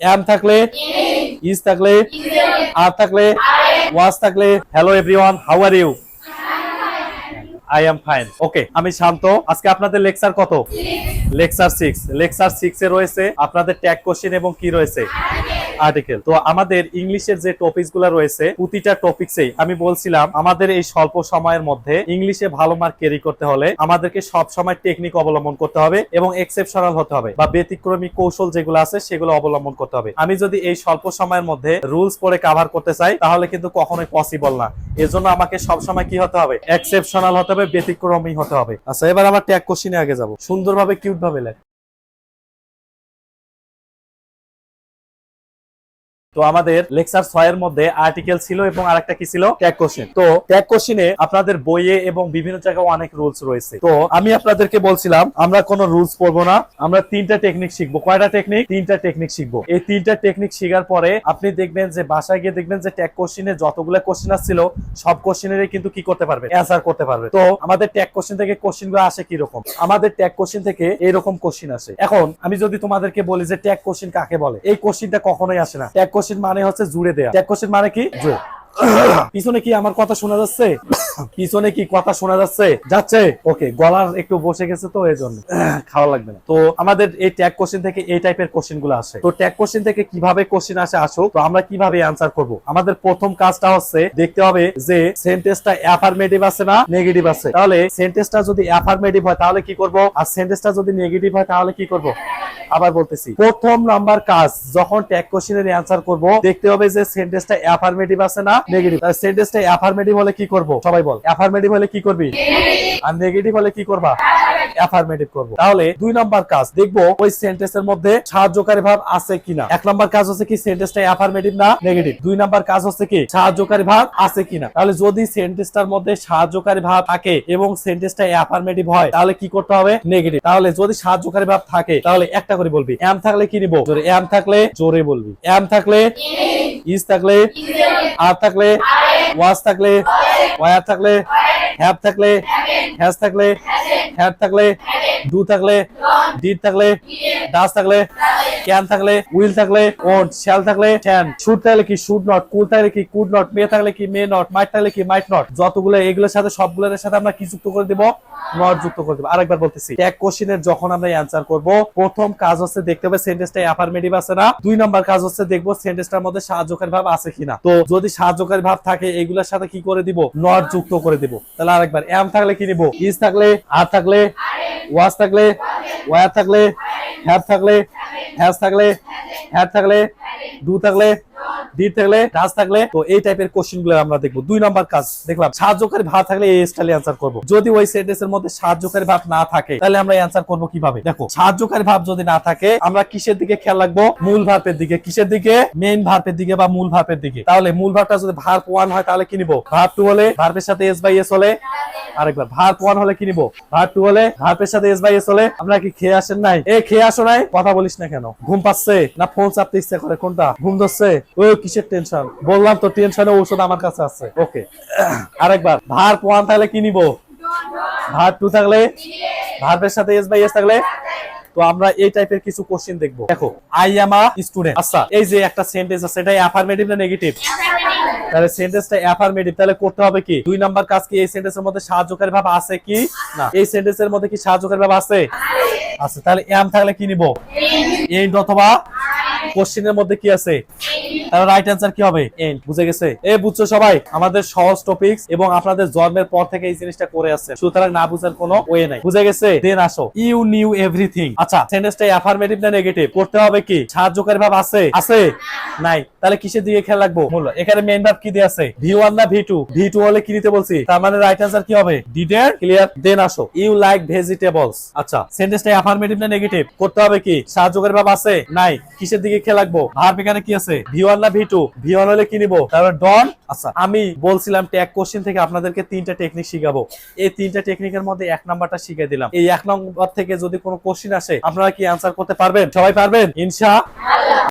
M থাকলে is থাকলে আর থাকলে ওয়াজ থাকলে। Hello everyone, how are you? I am fine. Okay, আমি শান্ত। আজকে আপনাদের লেকচার কত? লেকচার 6। লেকচার 6 এ রয়েছে আপনাদের ট্যাগ কোশ্চেন এবং কি রয়েছে? আর্টিকেল। তো আমাদের ইংলিশের যে টপিকস গুলো রয়েছে প্রতিটা টপিকসেই আমি বলছিলাম আমাদের এই স্বল্প সময়ের মধ্যে ইংলিশে ভালো মার্ক ক্যারি করতে হলে আমাদেরকে সব সময় টেকনিক অবলম্বন করতে হবে এবং এক্সেপশনাল হতে হবে বা ব্যতিক্রমী কৌশল যেগুলো আছে সেগুলো অবলম্বন করতে হবে। আমি যদি এই স্বল্প সময়ের মধ্যে রুলস পড়ে কভার করতে চাই তাহলে কিন্তু কখনোই পসিবল না। এজন্য আমাকে সব সময় কি হতে হবে? এক্সেপশনাল হতে হবে, ব্যতিক্রমী হতে হবে। আচ্ছা, এবার আমরা ট্যাগ কোশ্চেনে আগে যাব। সুন্দরভাবে কিউট ভাবে লেখ। তো আমাদের লেকচার 6 এর মধ্যে আর্টিকেল ছিল এবং আরেকটা কি ছিল? Tag question. তো ট্যাগ কোশ্চেনে আপনাদের বইয়ে এবং বিভিন্ন জায়গায় অনেক রুলস রয়েছে। তো আমি আপনাদেরকে বলছিলাম আমরা কোনো রুলস পড়বো না, আমরা 3টা টেকনিক শিখবো। কয়টা টেকনিক? 3টা টেকনিক শিখবো। এই 3টা টেকনিক শেখার পরে আপনি দেখবেন যে বাসায় গিয়ে দেখবেন যে ট্যাগ কোশ্চেনে যতগুলো কোশ্চেন আসছিল সব কোশ্চেনেরই কিন্তু কি করতে পারবে? অ্যানসার করতে পারবে। তো আমাদের ট্যাগ কোশ্চেন থেকে কোশ্চেনগুলো আসে কি রকম? আমাদের ট্যাগ কোশ্চেন থেকে এইরকম কোশ্চেন আসে। এখন আমি যদি তোমাদেরকে বলি যে ট্যাগ কোশ্চেন কাকে বলে, এই কোশ্চেনটা কখনোই আসে না। ট্যাগ কোশ্চেন মানে হচ্ছে জুড়ে দেয়া। ট্যাগ কোশ্চেন মানে কি? জুড়ে। পিছনে কি আমার কথা শোনা যাচ্ছে? পিছনে কি কথা শোনা যাচ্ছে? যাচ্ছে? ওকে, গলার একটু বসে গেছে তো এজন্য খাওয়া লাগবে না। তো আমাদের এই ট্যাগ কোশ্চেন থেকে এই টাইপের কোশ্চেন গুলো আসে। তো ট্যাগ কোশ্চেন থেকে কিভাবে কোশ্চেন আসে আসুক, তো আমরা কিভাবে অ্যানসার করব? আমাদের প্রথম কাজটা হচ্ছে দেখতে হবে যে সেন্টেন্সটা অ্যাফারমেটিভ আছে না নেগেটিভ আছে। তাহলে সেন্টেন্সটা যদি অ্যাফারমেটিভ হয় তাহলে কি করব, আর সেন্টেন্সটা যদি নেগেটিভ হয় তাহলে কি করব? আবার বলতেছি, প্রথম নাম্বার কাজ যখন ট্যাগ কোশ্চেনের অ্যানসার করব দেখতে হবে যে সেন্টেন্সটা অ্যাফারমেটিভ আছে না নেগেটিভ। তাহলে সেন্টেন্সটা অ্যাফারমেটিভ হলে কি করব? সবাই বল। অ্যাফারমেটিভ হলে কি করবি? আর নেগেটিভ হলে কি করবা? অ্যাফারমেটিভ করব। তাহলে 2 নাম্বার কাজ দেখবো ওই সেন্টেন্সের মধ্যে সাহায্যকারী ভাব আছে কিনা। 1 নাম্বার কাজ হচ্ছে কি সেন্টেন্সটা অ্যাফারমেটিভ না নেগেটিভ। 2 নাম্বার কাজ হচ্ছে কি সাহায্যকারী ভাব আছে কিনা। তাহলে যদি সেন্টেন্সটার মধ্যে সাহায্যকারী ভাব থাকে এবং সেন্টেন্সটা অ্যাফারমেটিভ হয় তাহলে কি করতে হবে? নেগেটিভ। তাহলে যদি সাহায্যকারী ভাব থাকে তাহলে একটা করে বলবি। এম থাকলে কি নিব? জোরে। এম থাকলে জোরে বলবি। এম থাকলে ইজ থাকলে আর থাকলে ওয়াজ থাকলে ওয়ার থাকলে হ্যাভ থাকলে হ্যাজ থাকলে হ্যাড থাকলে ডু থাকলে ডিড থাকলে ডাজ থাকলে ক্যান থাকলে উইল থাকলে ওন্ট শ্যাল থাকলে ক্যান শুড থাকলে কি শুড নট কুড থাকলে কি কুড নট মে থাকলে কি মে নট মাইট থাকলে কি মাইট নট। যতগুলো এগুলোর সাথে সবগুলোর সাথে আমরা কি যুক্ত করে দেব? নট যুক্ত করে দেব। আরেকবার বলতেছি, ট্যাগ কোশ্চেনের যখন আমরা অ্যানসার করব প্রথম কাজ হচ্ছে দেখতে হবে সেন্টেন্সটা অ্যাফারমেটিভ আছে না। 2 নাম্বার কাজ হচ্ছে দেখবো সেন্টেন্সটার মধ্যে সাহায্যকারী ভাব আছে কিনা। তো যদি সাহায্যকারী ভাব থাকে এগুলোর সাথে কি করে দিব? নট যুক্ত করে দিব। তাহলে আরেকবার, এম থাকলে কি নিব? ইজ থাকলে আর থাকলে ওয়াজ থাকলে ওয়ার থাকলে হ্যাভ থাকলে হ্যাজ থাকলে হ্যাড থাকলে ডু থাকলে ডিড থাকলে ডাজ থাকলে। তো এই টাইপের কোশ্চেন গুলো আমরা দেখবো। 2 নাম্বার কাজ দেখলাম সাহায্যকারী ভাব থাকলে এই স্টাইলে অ্যানসার করব। যদি ওই সেন্টেন্সের মধ্যে সাহায্যকারী ভাব না থাকে তাহলে আমরা অ্যানসার করব কিভাবে? দেখো, সাহায্যকারী ভাব যদি না থাকে আমরা কিসের দিকে খেয়াল রাখবো? মূল ভার্বের দিকে। কিসের দিকে? মেইন ভার্বের দিকে বা মূল ভার্বের দিকে। তাহলে মূল ভার্বটা যদি ভার্ব 1 হয় তাহলে কি নিব? ভার্ব 2 হলে ভার্বের সাথে এস বাই এস হলে। আরেকবার, ভার্ব 1 হলে কি নিব? ভার্ব 2 হলে ভার্বের সাথে এস বাই এস হলে। আমরা কি খেয়ে আসেন নাই? খেয়ে আসো নাই? কথা বলিস না কেন? ঘুম পাচ্ছে না ফোন চাপতে ইচ্ছা করে? কোনটা? ঘুম ধরছে? ওই কিসের টেনশন? বললাম তো টেনশনের ঔষধ আমার কাছে আছে। ওকে, আরেকবার, ভার্ব 1 থাকলে কি নিব? ভার্ব 2 থাকলে ভার্বের সাথে এস বাই এস থাকলে। তো আমরা এই টাইপের কিছু কোশ্চেন দেখবো। দেখো, আই এম আ স্টুডেন্ট। আচ্ছা, এই যে একটা সেন্টেন্স আছে এটা অ্যাফারমেটিভ না নেগেটিভ? তাহলে সেন্টেন্সটা অ্যাফারমেটিভ। তাহলে করতে হবে কি? 2 নাম্বার কাজ কি এই সেন্টেন্সের মধ্যে সাহায্যকারী ভাব আছে কি না? এই সেন্টেন্সের মধ্যে কি সাহায্যকারী ভাব আছে? আছে। তাহলে এম থাকলে কি নিব? এন্ড অথবা কোশ্চেনের মধ্যে কি আছে? তাহলে রাইট অ্যানসার কি হবে? এন্ড। বুঝে গেছে? বুঝছো সবাই? আমাদের সহজ টপিকস এবং আপনাদের জন্মের পর থেকে এই জিনিসটা করে আসছে, সুতরাং না বুঝার কোনো ওয়ে নাই। বুঝে গেছে? দেন আসো, ইউ নিউ এভরিথিং। আচ্ছা, সেন্টেন্সটা অ্যাফারমেটিভ না নেগেটিভ? করতে হবে কি সাহায্যকারী ভাব আছে? আছে নাই? তাহলে কিসের দিকে খেয়াল রাখবো? মূল। এখানে মেইন ভার্ব কি দেয়া আছে? V1 না V2? V2 হলে কি নিতে বলছি? তার মানে রাইট অ্যানসার কি হবে? ডিডেন্ট। ক্লিয়ার? দেন আসো, ইউ লাইক ভেজিটেবলস। আচ্ছা, সেন্টেন্সটা অ্যাফারমেটিভ না নেগেটিভ? করতে হবে কি সাহায্যকারী ভাব আছে? নাই? কিসের দিকে খেয়াল রাখবো? ভার্ব এখানে কি আছে? V1 না V2? V1 হলে কি নিব? তাহলে ডন। আচ্ছা, আমি বলছিলাম ট্যাগ কোশ্চেন থেকে আপনাদেরকে 3টা টেকনিক শিখাবো। এই 3টা টেকনিকের মধ্যে 1 নাম্বারটা শিখিয়ে দিলাম। এই 1 নাম্বার থেকে যদি কোনো কোশ্চেন আসে আপনারা কি অ্যানসার করতে পারবেন? সবাই পারবেন ইনশাআল্লাহ।